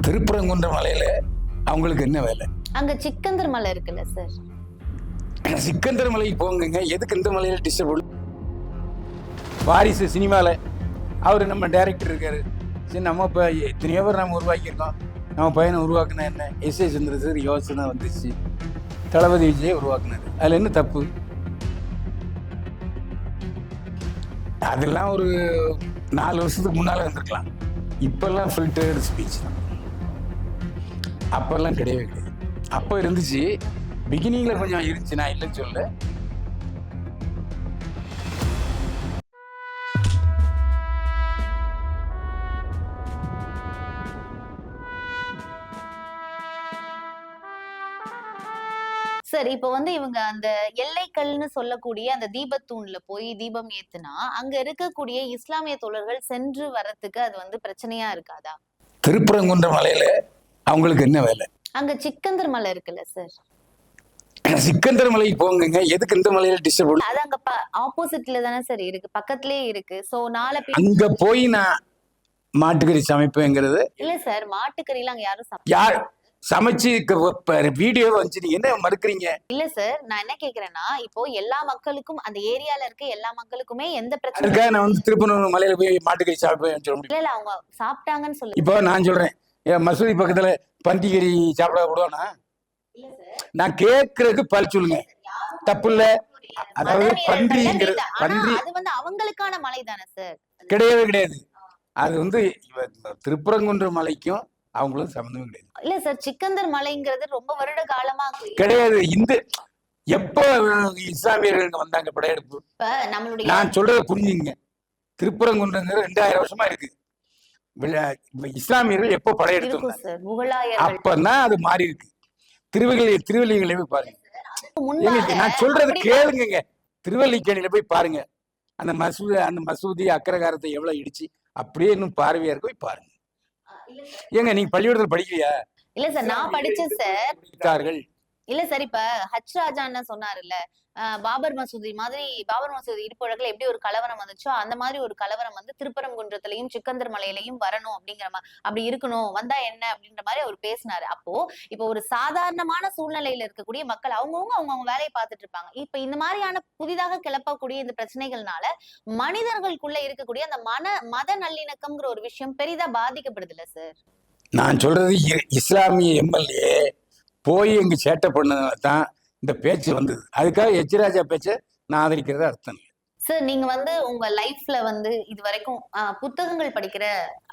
திருப்பரங்குன்ற மலையில அவங்களுக்கு என்ன வேலை? அங்க சிக்கந்தர் மலை இருக்குல்ல சார். சிக்கந்தர் மலைக்கு போங்க. எதுக்கு இந்த மலையில டிஸ்டர்ப்? வாரிசு சினிமாவில் அவர் நம்ம டைரக்டர் இருக்காரு. சரி, நம்ம இப்போ எத்தனையோ பேர் நம்ம உருவாக்கியிருக்கோம். நம்ம பையனை உருவாக்குனா என்ன? எஸ்.ஏ. சந்திரசேகர் யோசனை வந்துச்சு, தளபதி விஜயை உருவாக்குனாரு. அதில் என்ன தப்பு? அதெல்லாம் ஒரு 4 வருஷத்துக்கு முன்னால் வந்திருக்கலாம். இப்பெல்லாம் ஃபில்டர்டு ஸ்பீச் தான். அப்பெல்லாம் கிடையவே கிடையாது. அப்போ இருந்துச்சு, பிகினிங்கில் கொஞ்சம் இருந்துச்சு, நான் இல்லைன்னு சொல்ல. சார் இப்ப வந்து இவங்க அந்த எல்லைக்கல்னு சொல்லக்கூடிய அந்த தீபத்தூண்ல போய் தீபம் ஏத்துனா அங்க இருக்கக்கூடிய இஸ்லாமிய தோழர்கள் சென்று வரத்துக்கு அது வந்து பிரச்சனையா இருக்காதா? திருப்பரங்குன்ற மலையில அவங்களுக்கு என்ன வேலை? அங்க சிக்கந்தர் மலை இருக்குல்ல சார். சிக்கந்தர் மலைக்கு போங்க. எதுக்கு இந்த மலையில டிஸ்டர்ப்? அது அங்க ஆப்போசிட்ல தானே சார் இருக்கு, பக்கத்துலயே இருக்கு. சோ அங்க போய் நான் மாட்டுக்கறி சமைப்பேங்கிறது இல்ல சார். மாட்டுக்கறி எல்லாம் அங்க யாரும் யார் சமைச்சு வீடியோ வந்துச்சு, நீங்க என்ன மறுக்கிறீங்க? இல்ல சார், நான் என்ன கேக்குறேன்னா, இப்போ எல்லா மக்களுக்கும் அந்த ஏரியால இருக்க எல்லா மக்களுக்குமே எந்த பிரச்சனை? நான் வந்து திருப்பனூர் மலையில போய் மாட்டுக்கறி சாப்பிடுவேன் சொல்ல முடியும்? இல்ல அவங்க சாப்பிட்டாங்கன்னு சொல்லி. இப்போ நான் சொல்றேன், மசூதி பக்கத்துல பன்றிக்கறி சாப்பிட விடுவானா? நான் கேட்கறதுக்கு பல் சொல்லுங்க, தப்பு இல்ல. அதாவது பன்றிங்கிறது பன்றி அது வந்து அவங்களுக்கான மலை தானே சார்? கிடையவே கிடையாது. அது வந்து திருப்பரங்குன்ற மலைக்கும் அவங்களும் சம்பந்தமே கிடையாது. இல்ல சார், சிக்கந்தர் மலைங்கிறது ரொம்ப வருட காலமா கிடையாது. இந்த எப்ப இஸ்லாமியர்கள் வந்தாங்க படையெடுப்பு? நம்மளுடைய நான் சொல்றதை புரிஞ்சுங்க. திருப்பரங்குன்றது 2000 வருஷமா இருக்கு. இஸ்லாமியர்கள் எப்போ படையெடுத்து அப்பதான் அது மாறி இருக்கு. திருவள்ளிகளை போய் பாருங்க. நான் சொல்றது கேளுங்க. திருவல்லிக்கேணியில போய் பாருங்க. அந்த மசூதி அக்கரகாரத்தை எவ்வளவு இடிச்சு அப்படியே இன்னும் பார்வையா இருக்கு, போய் பாருங்க. ஏங்க நீங்க பள்ளிக்கூடத்துல படிக்கலையா? இல்ல சார், நான் படிச்சேன் சார். இல்ல சார், இப்ப ஹச் ராஜா என்ன சொன்னாருல்ல, பாபர் மசூதி இடுப்பழகுல எப்படி ஒரு கலவரம் வந்துச்சோ அந்த மாதிரி ஒரு கலவரம் வந்து திருப்பரங்குன்றத்திலையும் சிக்கந்தர் மலையிலையும் வரணும் அப்படிங்கிற அப்படி இருக்கணும், வந்தா என்ன அப்படின்ற மாதிரி அவர் பேசினாரு. அப்போ இப்ப ஒரு சாதாரணமான சூழ்நிலையில இருக்கக்கூடிய மக்கள் அவங்க வேலையை பார்த்துட்டு இருப்பாங்க. இப்ப இந்த மாதிரியான புதிதாக கிளப்பக்கூடிய இந்த பிரச்சனைகள்னால மனிதர்களுக்குள்ள இருக்கக்கூடிய அந்த மத நல்லிணக்கம்ங்கிற ஒரு விஷயம் பெரிதா பாதிக்கப்படுது இல்ல சார்? நான் சொல்றது இஸ்லாமிய எம்எல்ஏ போய் எங்க சேட்டை பண்ணதான் இந்த பேச்சு வந்தது. அதுக்காக எச் ராஜா பேச்சை நான் ஆதரிக்கிறத அர்த்தம் சார். நீங்க வந்து உங்க லைஃப்ல வந்து இது வரைக்கும் புத்தகங்கள் படிக்கிற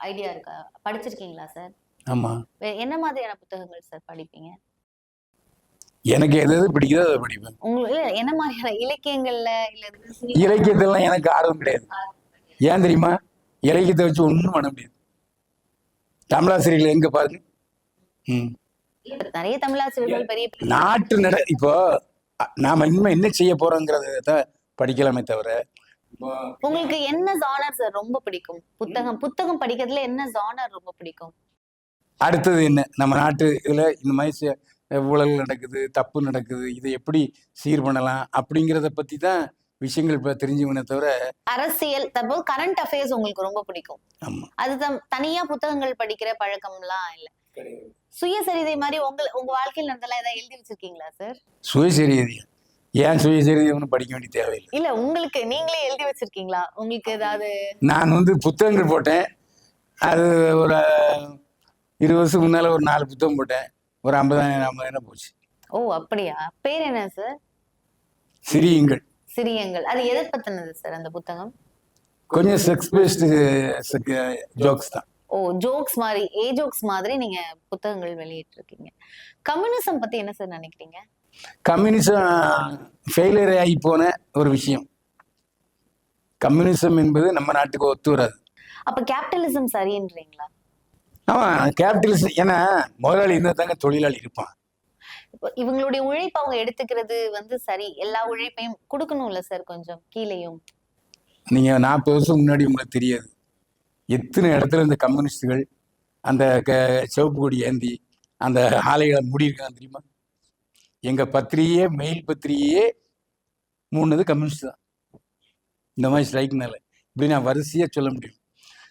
ஐடியா இருக்கா? படிச்சிருக்கீங்களா சார்? ஆமா. என்ன மாதிரியான புத்தகங்கள் சார் படிப்பீங்க? எனக்கு எது பிடிக்குதோ அதை படிப்பேன். உங்களுக்கு என்ன மாதிரியான இலக்கியங்கள்ல இல்ல? இலக்கியத்தெல்லாம் எனக்கு ஆர்வம் கிடையாது. ஏன் தெரியுமா? இலக்கியத்தை வச்சு ஒண்ணும் பண்ண முடியாது. தமிழாசிரியர்கள் எங்க பாருங்க. நிறைய தமிழாசிரியர்கள் பெரிய நாட்டு இப்போ நாம இனிமே என்ன செய்ய போறோங்கிறத படிக்கலாமே தவிர. உங்களுக்கு என்ன ஜானர் சார் ரொம்ப பிடிக்கும்? புத்தகம் படிக்கிறதுல என்ன ஜானர் ரொம்ப பிடிக்கும்? அடுத்தது என்ன, நம்ம நாட்டு இதுல இந்த மாதிரி ஊழல் நடக்குது, தப்பு நடக்குது, இதை எப்படி சீர் பண்ணலாம் அப்படிங்கிறத பத்தி தான் விஷயங்கள் இப்ப தெரிஞ்சுக்கணே தவிர. அரசியல் கரண்ட் அஃபேர்ஸ் உங்களுக்கு ரொம்ப பிடிக்கும்? அது தனியா புத்தகங்கள் படிக்கிற பழக்கம்லாம் இல்ல? சுயசரிதை மாதிரி உங்க வாழ்க்கையில் நடந்தெல்லாம் ஏதாவது எழுதி வச்சிருக்கீங்களா சார்? சுயசரிதை? ஏன் சுயசரிதை ஒன்றும் படிக்க வேண்டிய தேவையில்லை. இல்ல, உங்களுக்கு நீங்களே எழுதி வச்சிருக்கீங்களா? உங்களுக்கு ஏதாவது? நான் வந்து புத்தகங்கள் போட்டேன். அது ஒரு 20 வருஷம் முன்னால ஒரு 4 புத்தகம் போட்டேன். ஒரு 50,000 போச்சு. ஓ அப்படியா? பேர் என்ன சார்? சிறியங்கள். அது எதை பத்தினது சார் அந்த புத்தகம்? கொஞ்சம் செக்ஸ் பேஸ்ட் ஜோக்ஸ் தான். ஓ, ஜோக்ஸ் மாதிரி, ஜோக்ஸ் மாதிரி நீங்க புத்தகங்கள் வெளியிட்டு இருக்கீங்க. கம்யூனிசம் பத்தி என்ன சார் நினைக்கிறீங்க? கம்யூனிசம் ஃபெயிலியர் ஆகி போன ஒரு விஷயம். கம்யூனிசம் என்பது நம்ம நாட்டுக்கு ஒத்து வராது. அப்ப கேபிட்டலிசம் சரின்றீங்களா? ஆமா, கேபிட்டலிசம். ஏன்னா முதலாளி இருந்தா தாங்க தொழிலாளி இருப்பான். இவங்களுடைய உழைப்பு அவங்க எடுத்துக்கிறது வந்து சரி, எல்லா உழைப்பையும் கொடுக்கணும்ல சார், கொஞ்சம் கீழேயும். நீங்க 40 வருஷம் முன்னாடி உங்களுக்கு தெரியாது எத்தனை இடத்துல இந்த கம்யூனிஸ்டுகள் அந்த சிவப்பு கொடி ஏந்தி அந்த ஆலைகளை மூடியிருக்காங்க தெரியுமா? எங்க பத்திரிகையே, மெயில் பத்திரிகையே மூணுது கம்யூனிஸ்ட் தான். இந்த மாதிரி ஸ்ட்ரைக்னால இப்படி நான் வரிசையா சொல்ல முடியும்.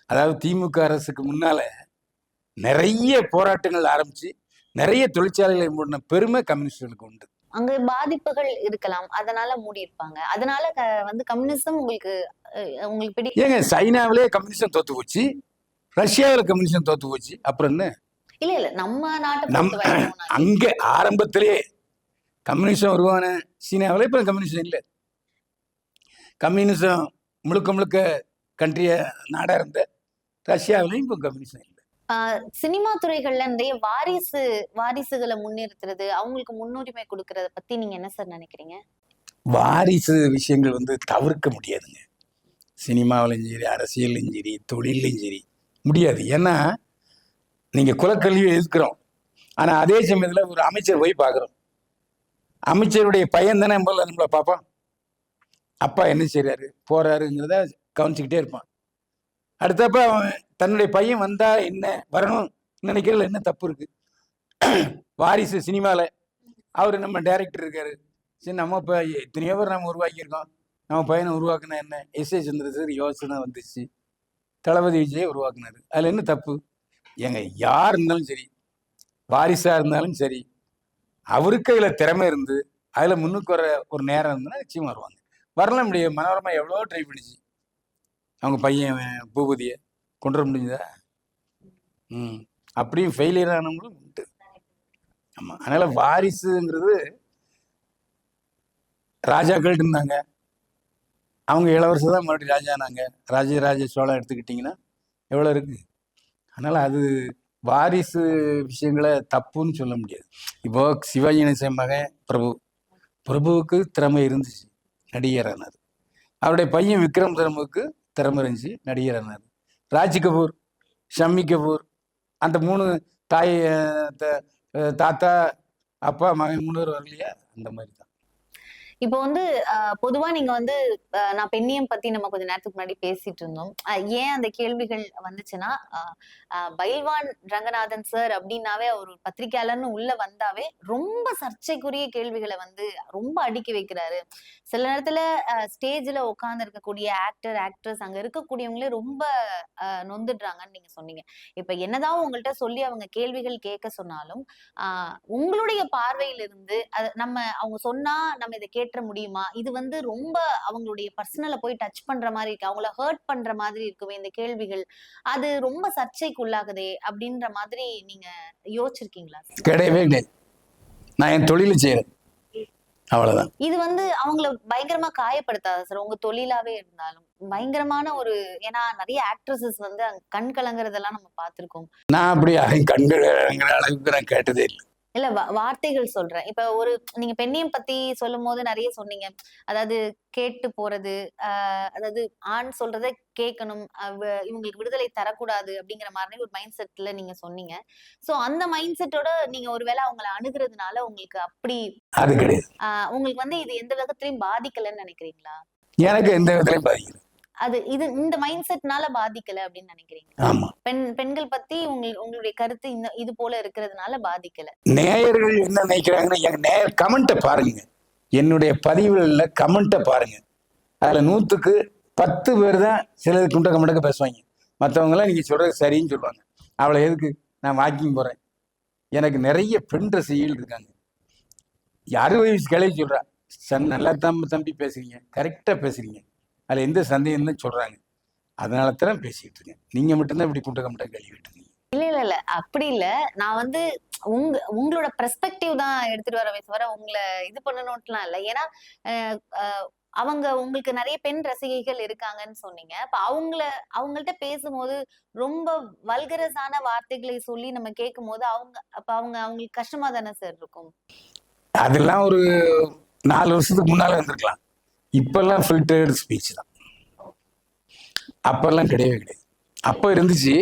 அதாவது திமுக அரசுக்கு முன்னால நிறைய போராட்டங்கள் ஆரம்பிச்சு நிறைய தொழிற்சாலைகளை மூடின பெருமை கம்யூனிஸ்டுகளுக்கு உண்டு. அங்க பாதிப்புகள் இருக்கலாம், அதனால மூடி இருப்பாங்க. அதனால வந்து கம்யூனிசம் உங்களுக்கு உங்களுக்கு பிடிக்கும். ஏங்க சைனாவிலே கம்யூனிசம் தோத்து போச்சு, ரஷ்யாவில் கம்யூனிசம் தோத்து போச்சு, அப்புறம் என்ன? இல்ல இல்ல நம்ம நாட்டை பொறுத்த வரைக்கும் அங்க ஆரம்பத்திலேயே கம்யூனிசம் உருவான சீனாவில் இப்ப கம்யூனிசம் இல்லை. கம்யூனிசம் முழுக்க முழுக்க கண்ட்ரிய நாடா இருந்த ரஷ்யாவிலையும் இப்போ கம்யூனிசம் இல்லை. சினிமா துறைகள்ல நிறைய வாரிசுகளை முன்னிறுத்துறது, அவங்களுக்கு முன்னுரிமை கொடுக்கறத பத்தி நீங்க என்ன சார் நினைக்கிறீங்க? வாரிசு விஷயங்கள் வந்து தவிர்க்க முடியாதுங்க. சினிமாவிலும் சரி, அரசியலும் சரி, தொழிலும் சரி முடியாது. ஏன்னா நீங்க குலக்கல்வியை எதிர்க்கிறோம், ஆனா அதே சமயத்துல ஒரு அமைச்சர் போய் பார்க்குறோம். அமைச்சருடைய பையன் தானே நம்மளை பார்ப்பான். அப்பா என்ன செய்யறாரு போறாருங்கிறத கவனிச்சுக்கிட்டே இருப்பான். அடுத்தப்ப அவன் தன்னுடைய பையன் வந்தா என்ன வரணும் நினைக்கிறதுல என்ன தப்பு இருக்கு? வாரிசு சினிமால அவரு நம்ம டைரக்டர் இருக்காரு, சரி நம்ம இப்போ எத்தனையோ பேர் நம்ம உருவாக்கியிருக்கோம், நம்ம பையனை உருவாக்குனா என்ன? எஸ்.ஏ. சந்திரசேகர் யோசனை வந்துச்சு, தளபதி விஜயை உருவாக்குனாரு, அதுல என்ன தப்பு? ஏங்க யார் இருந்தாலும் சரி, வாரிசா இருந்தாலும் சரி, அவருக்கு அதுல திறமை இருந்து அதுல முன்னுக்கு வர ஒரு நேரம் இருந்ததுன்னா நிச்சயமா வருவாங்க. வரலாம் முடியாது. மனோரமா எவ்வளோ ட்ரை பண்ணிச்சு, அவங்க பையன் பூபதியை கொண்டு வர முடிஞ்சதா? அப்படியும் ஃபெயிலியர் ஆனவங்களும் உண்டு. ஆமா, அதனால வாரிசுங்கிறது ராஜாக்கள் இருந்தாங்க, அவங்க இளவரசர் தான் மறுபடியும் ராஜானாங்க. ராஜராஜ சோழன் எடுத்துக்கிட்டிங்கன்னா எவ்வளோ இருக்கு. அதனால அது வாரிசு விஷயங்களை தப்புன்னு சொல்ல முடியாது. இப்போ சிவாஜி கணேசன் மகன் பிரபுவுக்கு திறமை இருந்துச்சு, நடிகரானார். அவருடைய பையன் விக்ரம் திறமுக்கு திறமை இருந்துச்சு, நடிகரானார். ராஜ் கபூர், ஷம்மி கபூர், அந்த 3 தாய் தாத்தா அப்பா மகன் 3 பேர் வரலையா, அந்த மாதிரி தான். இப்போ வந்து பொதுவா நீங்க வந்து நான் பெண்ணியம் பத்தி நம்ம கொஞ்ச நேரத்துக்கு முன்னாடி பேசிட்டு இருந்தோம். ஏன் அந்த கேள்விகள் வந்துச்சுன்னா, பைல்வான் ரங்கநாதன் சார் அப்படின்னாவே அவர் பத்திரிகையாளர்னு உள்ள வந்தாவே ரொம்ப சர்ச்சைக்குரிய கேள்விகளை வந்து ரொம்ப அடுக்கி வைக்கிறாரு. சில நேரத்துல ஸ்டேஜ்ல உட்கார்ந்து இருக்கக்கூடிய ஆக்ட்ரஸ் அங்க இருக்கக்கூடியவங்களே ரொம்ப நொந்துடுறாங்கன்னு நீங்க சொன்னீங்க. இப்ப என்னதான் உங்கள்கிட்ட சொல்லி அவங்க கேள்விகள் கேட்க சொன்னாலும் உங்களுடைய பார்வையிலிருந்து நம்ம அவங்க சொன்னா நம்ம இதை கேட்ட முடியுமா? இது வந்து ரொம்ப அவங்களுடைய பர்சனலை போய் டச் பண்ற மாதிரி இருக்கு, அவங்கள ஹர்ட் பண்ற மாதிரி இருக்குமே இந்த கேள்விகள், அது ரொம்ப சர்ச்சைக்குள்ளாகுதே அப்படின்ற மாதிரி நீங்க யோசிச்சிருக்கீங்களா? கிடையவே கிடையாது. நான் என் தொழில செய்யறேன், அவ்வளவுதான். இது வந்து அவங்கள பயங்கரமா காயப்படுத்தாத சார்? உங்க தொழிலாவே இருந்தாலும் பயங்கரமான ஒரு, ஏன்னா நிறைய ஆக்ட்ரஸஸ் வந்து கண் கலங்குறதெல்லாம் நம்ம பார்த்திருக்கோம். நான் அப்படி கண் கலங்குற அளவுக்கு நான் கேட்டதே இல்லை. இல்ல வார்த்தைகள் சொல்றேன். இப்ப ஒரு நீங்க பெண்ணியம் பத்தி சொல்லும் போது நிறைய சொன்னீங்க. அதாவது கேட்டு போறது, அதாவது ஆண் சொல்றதை கேட்கணும், இவங்களுக்கு விடுதலை தரக்கூடாது அப்படிங்கிற மாதிரி ஒரு மைண்ட் செட்ல நீங்க சொன்னீங்க. சோ அந்த மைண்ட் செட்டோட நீங்க ஒருவேளை அவங்களை அணுகுறதுனால உங்களுக்கு அப்படி அது கிடையாது. உங்களுக்கு வந்து இது எந்த விதத்திலையும் பாதிக்கலன்னு நினைக்கிறீங்களா? எனக்கு எந்த விதத்திலையும் பாதிக்கல. அது இது இந்த மைண்ட் செட்னால பாதிக்கல அப்படின்னு நினைக்கிறீங்க? ஆமா. பெண்கள் பத்தி உங்களுடைய கருத்து இது போல இருக்கிறதுனால பாதிக்கல. நேயர்கள் என்ன நினைக்கிறாங்கன்னா, எங்க நேயர் கமெண்ட்டை பாருங்க, என்னுடைய பதிவுகள்ல கமெண்ட்டை பாருங்க. அதுல 100க்கு 10 பேர் தான் சிலது குண்ட கமெண்ட்டுக்கு பேசுவாங்க. மற்றவங்க எல்லாம் நீங்க சொல்றது சரின்னு சொல்லுவாங்க. அவளை எதுக்கு, நான் வாக்கிங் போறேன், எனக்கு நிறைய பெண் ரசிகைகள் இருக்காங்க. 60 வயசு கிளவி சொல்றா, நல்லா தம்பி பேசுறீங்க, கரெக்டா பேசுறீங்க, அதுல எந்த சந்தேகம் தான் சொல்றாங்க. அதனால தான் பேசிட்டு இருக்கேன். நீங்க மட்டும்தான் இப்படி குண்ட கமெண்ட்டை கழுவிட்டு இருக்கீங்க. இல்ல அப்படி இல்ல. நான் வந்து உங்களோட பெர்ஸ்பெக்டிவ் தான் எடுத்துட்டு வர உங்களை இது பண்ணணும்ட்டுலாம் இல்ல. ஏன்னா அவங்க உங்களுக்கு நிறைய பெண் ரசிகைகள் இருக்காங்கன்னு சொன்னீங்க. அப்ப அவங்கள்ட்ட பேசும்போது ரொம்ப வல்கரஸான வார்த்தைகளை சொல்லி நம்ம கேட்கும் போது அவங்களுக்கு கஷ்டமா தானே சார் இருக்கும்? அதெல்லாம் ஒரு 4 வருஷத்துக்கு முன்னால இருந்திருக்கலாம். இப்பெல்லாம் ஃபில்டர்டு ஸ்பீச் தான். அப்பெல்லாம் கிடையவே கிடையாது. அப்ப இருந்துச்சு,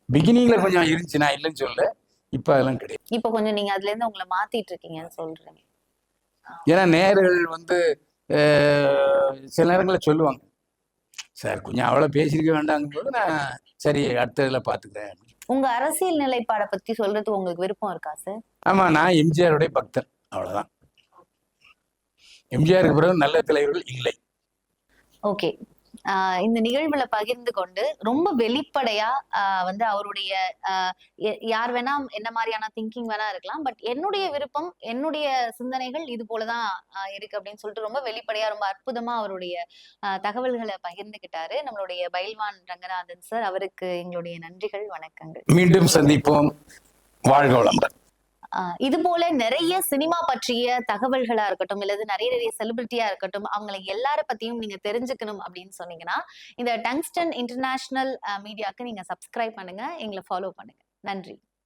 பிகினிங்ல கொஞ்சம் இருந்துச்சு, நான் இல்லைன்னு சொல்ல. இப்ப அதெல்லாம் கிடையாது. இப்ப கொஞ்சம் நீங்க அதுல இருந்து உங்களை மாத்திட்டு இருக்கீங்கன்னு சொல்றீங்க. ஏன்னா நேயர்கள் வந்து சில நேரங்களில் சொல்லுவாங்க, சார் கொஞ்சம் அவ்வளவு பேசியிருக்க வேண்டாங்கும் போது நான் சரி அடுத்த இதில் பார்த்துக்கிறேன். உங்க அரசியல் நிலைப்பாடை பத்தி சொல்றது உங்களுக்கு விருப்பம் இருக்கா சார்? ஆமா, நான் எம்ஜிஆருடைய பக்தன், அவ்வளவுதான். எம்ஜிஆருக்கு பிறகு நல்ல தலைவர்கள் இல்லை. ஓகே, இந்த நிகழ்வுல பகிர்ந்து கொண்டு ரொம்ப வெளிப்படையா வந்து அவருடைய யார் வேணா என்ன மாதிரியான திங்கிங் வேணா இருக்கலாம், பட் என்னுடைய விருப்பம், என்னுடைய சிந்தனைகள் இது போலதான் இருக்கு அப்படின்னு சொல்லிட்டு ரொம்ப வெளிப்படையா ரொம்ப அற்புதமா அவருடைய தகவல்களை பகிர்ந்துகிட்டாரு நம்மளுடைய பைல்வான் ரங்கநாதன் சார். அவருக்கு எங்களுடைய நன்றிகள், வணக்கங்கள். மீண்டும் சந்திப்போம். வாழ்க வளமுடன். இது போல நிறைய சினிமா பற்றிய தகவல்களா இருக்கட்டும், இல்லது நிறைய செலிபிரிட்டியா இருக்கட்டும், அவங்களை எல்லார பத்தியும் நீங்க தெரிஞ்சுக்கணும் அப்படின்னு சொன்னீங்கன்னா இந்த டங்ஸ்டன் இன்டர்நேஷனல் மீடியாக்கு நீங்க சப்ஸ்கிரைப் பண்ணுங்க, எங்களை ஃபாலோ பண்ணுங்க. நன்றி.